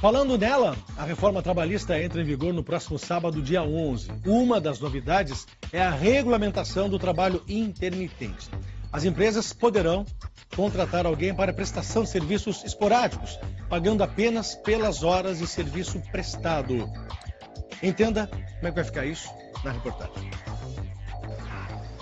Falando nela, a reforma trabalhista entra em vigor no próximo sábado, dia 11. Uma das novidades é a regulamentação do trabalho intermitente. As empresas poderão contratar alguém para prestação de serviços esporádicos, pagando apenas pelas horas de serviço prestado. Entenda como é que vai ficar isso na reportagem.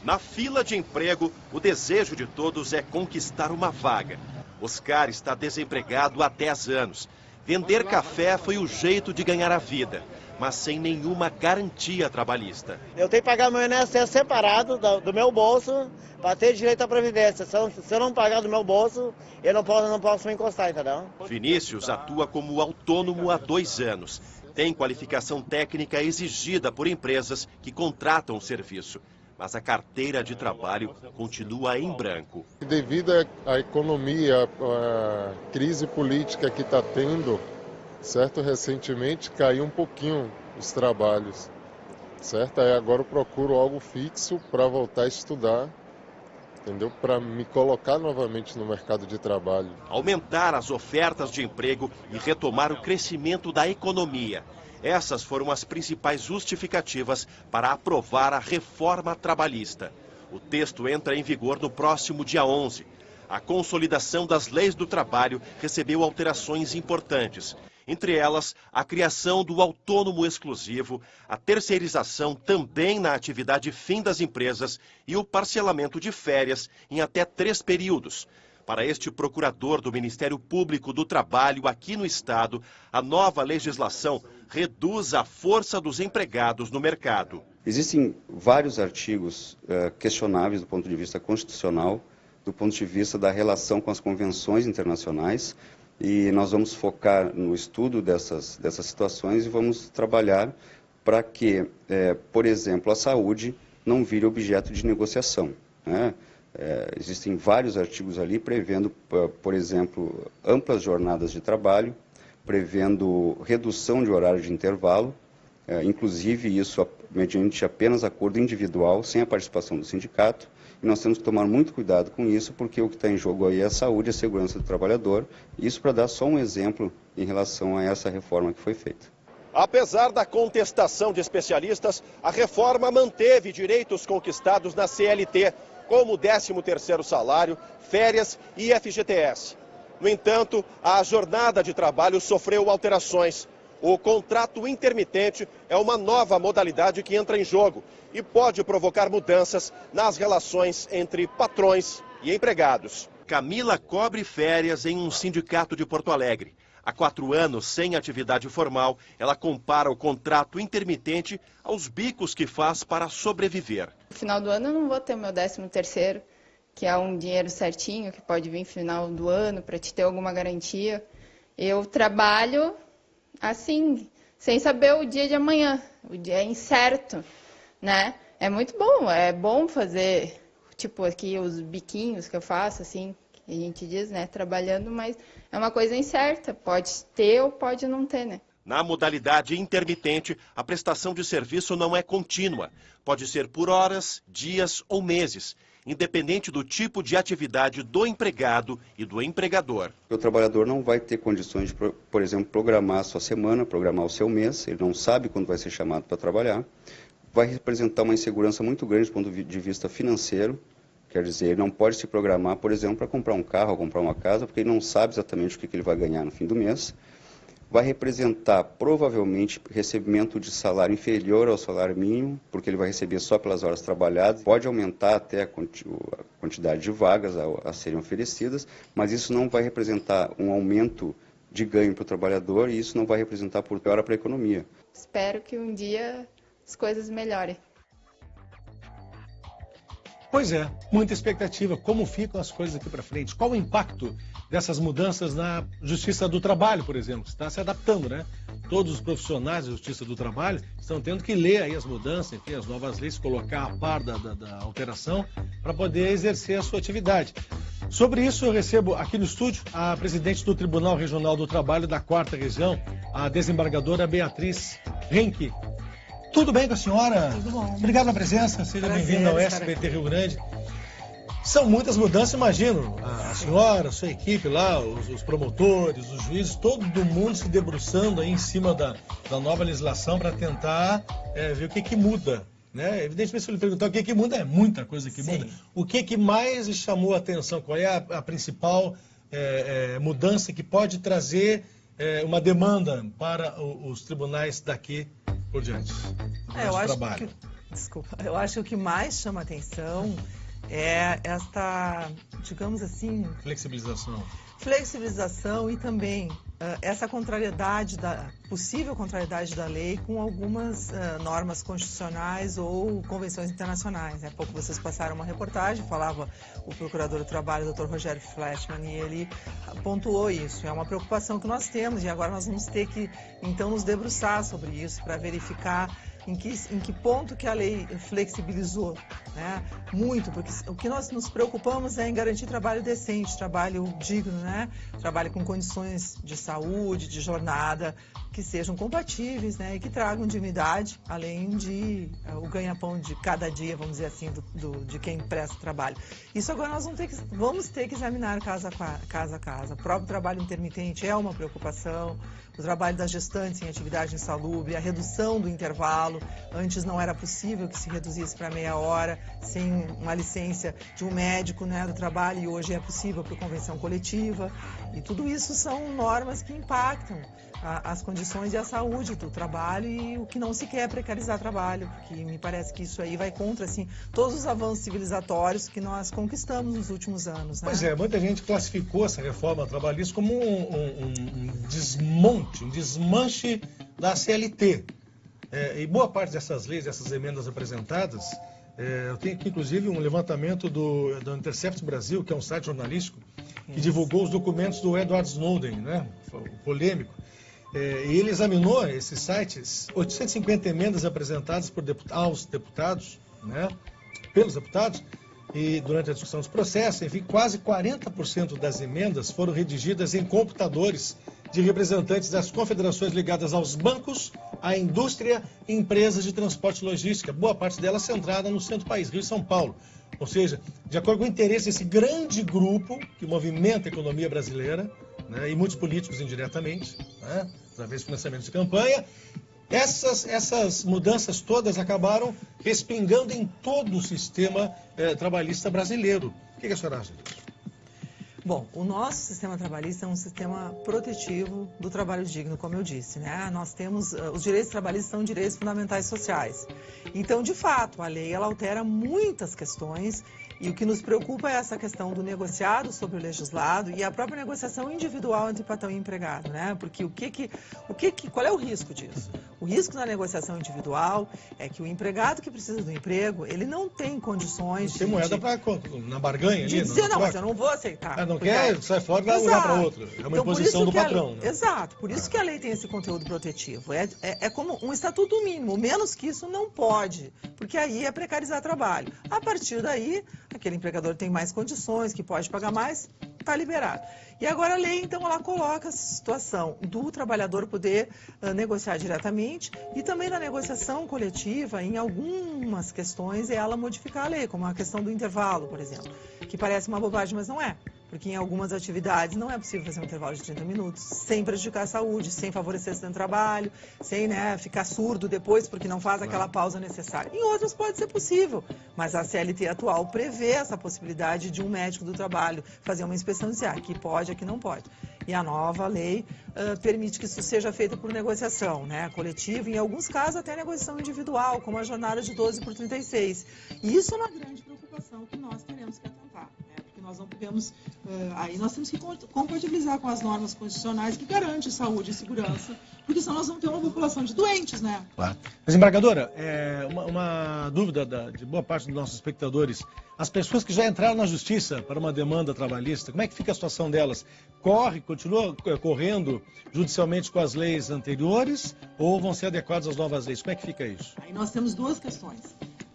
Na fila de emprego, o desejo de todos é conquistar uma vaga. Oscar está desempregado há 10 anos. Vender café foi o jeito de ganhar a vida, mas sem nenhuma garantia trabalhista. Eu tenho que pagar meu INSS separado do meu bolso para ter direito à previdência. Se eu não pagar do meu bolso, eu não posso me encostar, entendeu? Vinícius atua como autônomo há 2 anos. Tem qualificação técnica exigida por empresas que contratam o serviço. Mas a carteira de trabalho continua em branco. Devido à economia, à crise política que está tendo, certo? Recentemente caiu um pouquinho os trabalhos, certo? Aí agora eu procuro algo fixo para voltar a estudar, entendeu? Para me colocar novamente no mercado de trabalho. Aumentar as ofertas de emprego e retomar o crescimento da economia. Essas foram as principais justificativas para aprovar a reforma trabalhista. O texto entra em vigor no próximo dia 11. A consolidação das leis do trabalho recebeu alterações importantes. Entre elas, a criação do autônomo exclusivo, a terceirização também na atividade fim das empresas e o parcelamento de férias em até 3 períodos. Para este procurador do Ministério Público do Trabalho aqui no estado, a nova legislação reduz a força dos empregados no mercado. Existem vários artigos questionáveis do ponto de vista constitucional, do ponto de vista da relação com as convenções internacionais, e nós vamos focar no estudo dessas situações e vamos trabalhar para que, por exemplo, a saúde não vire objeto de negociação, né? Existem vários artigos ali prevendo, por exemplo, amplas jornadas de trabalho, prevendo redução de horário de intervalo, inclusive isso mediante apenas acordo individual, sem a participação do sindicato. E nós temos que tomar muito cuidado com isso, porque o que está em jogo aí é a saúde e a segurança do trabalhador. Isso para dar só um exemplo em relação a essa reforma que foi feita. Apesar da contestação de especialistas, a reforma manteve direitos conquistados na CLT, como o 13º salário, férias e FGTS. No entanto, a jornada de trabalho sofreu alterações. O contrato intermitente é uma nova modalidade que entra em jogo e pode provocar mudanças nas relações entre patrões e empregados. Camila cobre férias em um sindicato de Porto Alegre. Há 4 anos, sem atividade formal, ela compara o contrato intermitente aos bicos que faz para sobreviver. No final do ano eu não vou ter o meu 13º, que é um dinheiro certinho, que pode vir no final do ano para te ter alguma garantia. Eu trabalho assim, sem saber o dia de amanhã. O dia é incerto, né? É muito bom, é bom fazer, tipo aqui os biquinhos que eu faço, assim, que a gente diz, né? Trabalhando, mas é uma coisa incerta, pode ter ou pode não ter, né? Na modalidade intermitente, a prestação de serviço não é contínua. Pode ser por horas, dias ou meses, independente do tipo de atividade do empregado e do empregador. O trabalhador não vai ter condições de, por exemplo, programar a sua semana, programar o seu mês, ele não sabe quando vai ser chamado para trabalhar. Vai representar uma insegurança muito grande do ponto de vista financeiro. Quer dizer, ele não pode se programar, por exemplo, para comprar um carro ou comprar uma casa, porque ele não sabe exatamente o que ele vai ganhar no fim do mês. Vai representar, provavelmente, recebimento de salário inferior ao salário mínimo, porque ele vai receber só pelas horas trabalhadas. Pode aumentar até a quantidade de vagas a serem oferecidas, mas isso não vai representar um aumento de ganho para o trabalhador e isso não vai representar por piora para a economia. Espero que um dia as coisas melhorem. Pois é, muita expectativa. Como ficam as coisas aqui para frente? Qual o impacto dessas mudanças na Justiça do Trabalho, por exemplo? Está se adaptando, né? Todos os profissionais da Justiça do Trabalho estão tendo que ler aí as mudanças, enfim, as novas leis, colocar a par da alteração para poder exercer a sua atividade. Sobre isso, eu recebo aqui no estúdio a presidente do Tribunal Regional do Trabalho da 4ª Região, a desembargadora Beatriz Henke. Tudo bem com a senhora? Tudo bom. Obrigado pela presença, seja bem-vinda ao SBT Rio Grande. São muitas mudanças, imagino. A senhora, a sua equipe lá, os promotores, os juízes, todo mundo se debruçando aí em cima da nova legislação para tentar ver o que muda. Né? Evidentemente, se eu lhe perguntar o que muda, é muita coisa que muda. O que mais lhe chamou a atenção? Qual é a principal mudança que pode trazer uma demanda para os tribunais daqui por diante? Eu acho que o que mais chama a atenção é esta, digamos assim... Flexibilização e também essa possível contrariedade da lei com algumas normas constitucionais ou convenções internacionais. Há pouco vocês passaram uma reportagem, falava o procurador do trabalho, Dr. Rogério Fleischmann, e ele pontuou isso. É uma preocupação que nós temos e agora nós vamos ter que, então, nos debruçar sobre isso para verificar em que ponto que a lei flexibilizou, né? Muito, porque o que nós nos preocupamos é em garantir trabalho decente, trabalho digno, né? Trabalho com condições de saúde, de jornada, que sejam compatíveis, né? E que tragam dignidade, além de o ganha-pão de cada dia, vamos dizer assim, de quem presta trabalho. Isso agora nós vamos ter que examinar caso a caso. O próprio trabalho intermitente é uma preocupação, o trabalho das gestantes em atividade insalubre, a redução do intervalo. Antes não era possível que se reduzisse para meia hora sem uma licença de um médico, né, do trabalho, e hoje é possível por convenção coletiva. E tudo isso são normas que impactam as condições e a saúde do trabalho, e o que não se quer é precarizar trabalho, porque me parece que isso aí vai contra assim, todos os avanços civilizatórios que nós conquistamos nos últimos anos. Né? Pois é, muita gente classificou essa reforma trabalhista como um desmonte, um desmanche da CLT. E boa parte dessas leis, dessas emendas apresentadas, eu tenho aqui inclusive um levantamento do Intercept Brasil, que é um site jornalístico, que divulgou os documentos do Edward Snowden, né, o polêmico. E ele examinou esses sites, 850 emendas apresentadas aos deputados, né, pelos deputados, e durante a discussão dos processos, enfim, quase 40% das emendas foram redigidas em computadores de representantes das confederações ligadas aos bancos, à indústria e empresas de transporte e logística, boa parte delas centrada no centro do país, Rio e São Paulo. Ou seja, de acordo com o interesse desse grande grupo que movimenta a economia brasileira, né, e muitos políticos indiretamente, né, através de financiamento de campanha, essas mudanças todas acabaram respingando em todo o sistema trabalhista brasileiro. O que a senhora acha disso? Bom, o nosso sistema trabalhista é um sistema protetivo do trabalho digno, como eu disse, né? Nós temos, os direitos trabalhistas são direitos fundamentais sociais. Então, de fato, a lei, ela altera muitas questões, e o que nos preocupa é essa questão do negociado sobre o legislado e a própria negociação individual entre patrão e empregado, né? Porque qual é o risco disso? O risco na negociação individual é que o empregado que precisa do emprego, ele não tem condições tem moeda na barganha de dizer, não, mas eu não vou aceitar. Não quer, sai fora e vai olhar para outro. É uma imposição do patrão. Né? Exato, por isso que a lei tem esse conteúdo protetivo. É como um estatuto mínimo, menos que isso não pode, porque aí é precarizar trabalho. A partir daí, aquele empregador tem mais condições, que pode pagar mais, está liberado. E agora a lei, então, ela coloca essa situação do trabalhador poder negociar diretamente e também na negociação coletiva, em algumas questões, ela modificar a lei, como a questão do intervalo, por exemplo, que parece uma bobagem, mas não é. Porque em algumas atividades não é possível fazer um intervalo de 30 minutos, sem prejudicar a saúde, sem favorecer o acidente de trabalho, sem, né, ficar surdo depois porque não faz aquela pausa necessária. Em outras pode ser possível, mas a CLT atual prevê essa possibilidade de um médico do trabalho fazer uma inspeção e dizer aqui pode, aqui não pode. E a nova lei permite que isso seja feito por negociação, né, coletiva, em alguns casos até negociação individual, como a jornada de 12 por 36. E isso é uma grande preocupação que nós teremos que atentar. Nós não podemos, aí nós temos que compatibilizar com as normas constitucionais que garantem saúde e segurança, porque senão nós vamos ter uma população de doentes, né? Claro. Desembargadora, uma dúvida de boa parte dos nossos espectadores. As pessoas que já entraram na justiça para uma demanda trabalhista, como é que fica a situação delas? Continua correndo judicialmente com as leis anteriores ou vão ser adequadas às novas leis? Como é que fica isso? Aí nós temos duas questões.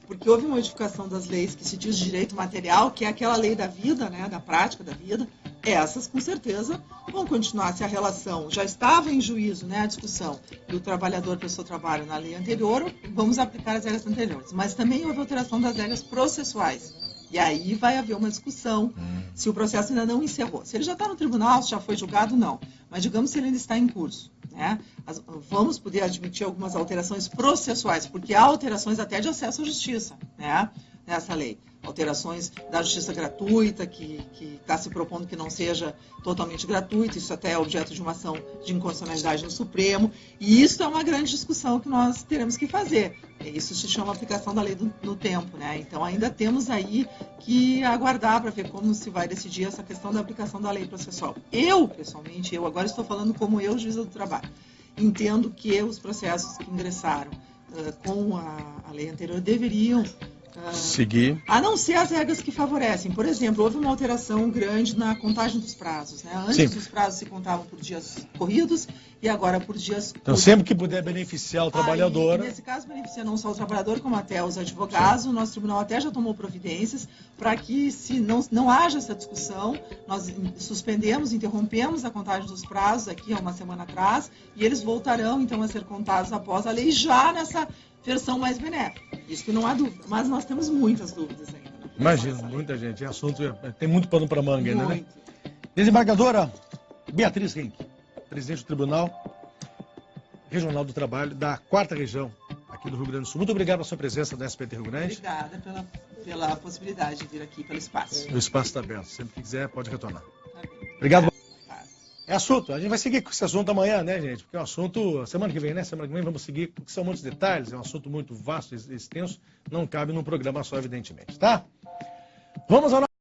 Porque houve modificação das leis que se diz de direito material, que é aquela lei da vida, né, da prática da vida. Essas, com certeza, vão continuar. Se a relação já estava em juízo, né, a discussão do trabalhador pelo seu trabalho na lei anterior, vamos aplicar as regras anteriores. Mas também houve alteração das regras processuais. E aí vai haver uma discussão se o processo ainda não encerrou. Se ele já está no tribunal, se já foi julgado, não. Mas digamos se ele ainda está em curso. Né? Vamos poder admitir algumas alterações processuais, porque há alterações até de acesso à justiça, né? Nessa lei. Alterações da justiça gratuita, que está se propondo que não seja totalmente gratuita, isso até é objeto de uma ação de inconstitucionalidade no Supremo, e isso é uma grande discussão que nós teremos que fazer. Isso se chama aplicação da lei no tempo, né? Então ainda temos aí que aguardar para ver como se vai decidir essa questão da aplicação da lei processual. Eu, pessoalmente, agora estou falando como eu, juíza do trabalho, entendo que os processos que ingressaram com a lei anterior deveriam seguir. A não ser as regras que favorecem. Por exemplo, houve uma alteração grande na contagem dos prazos. Né? Antes os prazos se contavam por dias corridos e agora por dias curtos. Então, sempre que puder beneficiar o trabalhador. Nesse caso, beneficia não só o trabalhador, como até os advogados. Sim. O nosso tribunal até já tomou providências para que, se não haja essa discussão, nós suspendemos, interrompemos a contagem dos prazos aqui há uma semana atrás e eles voltarão, então, a ser contados após a lei, já nessa versão mais benéfica. Isso que não há dúvida. Mas nós temos muitas dúvidas ainda. Imagina, muita gente. É assunto, tem muito pano para manga ainda, né? Desembargadora Beatriz Henke, presidente do Tribunal Regional do Trabalho da 4ª Região aqui do Rio Grande do Sul. Muito obrigado pela sua presença no SBT Rio Grande. Obrigada pela possibilidade de vir aqui, pelo espaço. O espaço está aberto. Sempre que quiser, pode retornar. Obrigado. É assunto. A gente vai seguir com esse assunto amanhã, né, gente? Porque é um assunto, semana que vem, né? Semana que vem vamos seguir, porque são muitos detalhes, é um assunto muito vasto e extenso, não cabe num programa só, evidentemente, tá? Vamos ao